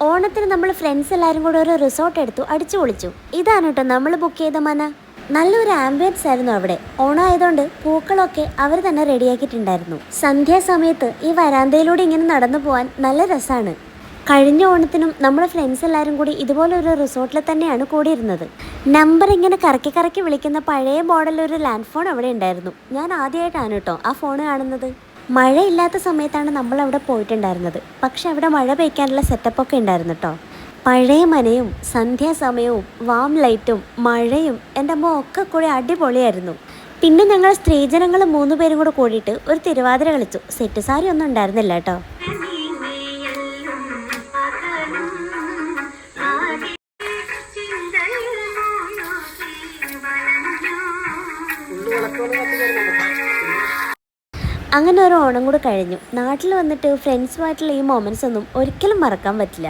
ഓണത്തിന് നമ്മൾ ഫ്രണ്ട്സ് എല്ലാവരും കൂടെ ഒരു റിസോർട്ട് എടുത്തു അടിച്ചു പൊളിച്ചു. ഇതാണ് കേട്ടോ നമ്മൾ ബുക്ക് ചെയ്ത മന. നല്ലൊരു ആംബിയൻസ് ആയിരുന്നു അവിടെ. ഓണമായതുകൊണ്ട് പൂക്കളൊക്കെ അവർ തന്നെ റെഡിയാക്കിയിട്ടുണ്ടായിരുന്നു. സന്ധ്യാസമയത്ത് ഈ വരാന്തയിലൂടെ ഇങ്ങനെ നടന്നു പോകാൻ നല്ല രസമാണ്. കഴിഞ്ഞ ഓണത്തിനും നമ്മുടെ ഫ്രണ്ട്സ് എല്ലാവരും കൂടി ഇതുപോലെ ഒരു റിസോർട്ടിൽ തന്നെയാണ് കൂടിയിരുന്നത്. നമ്പർ ഇങ്ങനെ കറക്കി കറക്കി വിളിക്കുന്ന പഴയ മോഡലൊരു ലാൻഡ് ഫോൺ അവിടെ ഉണ്ടായിരുന്നു. ഞാൻ ആദ്യമായിട്ടാണ് കേട്ടോ ആ ഫോൺ കാണുന്നത്. മഴയില്ലാത്ത സമയത്താണ് നമ്മൾ അവിടെ പോയിട്ടുണ്ടായിരുന്നത്. പക്ഷെ അവിടെ മഴ പെയ്ക്കാനുള്ള സെറ്റപ്പൊക്കെ ഉണ്ടായിരുന്നു കേട്ടോ. പഴയ മനയും സന്ധ്യാസമയവും വാം ലൈറ്റും മഴയും എൻ്റെ അമ്മ ഒക്കെ കൂടി അടിപൊളിയായിരുന്നു. പിന്നെ ഞങ്ങൾ സ്ത്രീജനങ്ങൾ 3 പേരും കൂടെ കൂടിയിട്ട് ഒരു തിരുവാതിര കളിച്ചു. സെറ്റ് സാരി ഒന്നും ഉണ്ടായിരുന്നില്ല കേട്ടോ. അങ്ങനെ ഒരു ഓണം കൂടെ കഴിഞ്ഞു. നാട്ടിൽ വന്നിട്ട് ഫ്രണ്ട്സുമായിട്ടുള്ള ഈ മൊമെൻറ്റ്സ് ഒന്നും ഒരിക്കലും മറക്കാൻ പറ്റില്ല.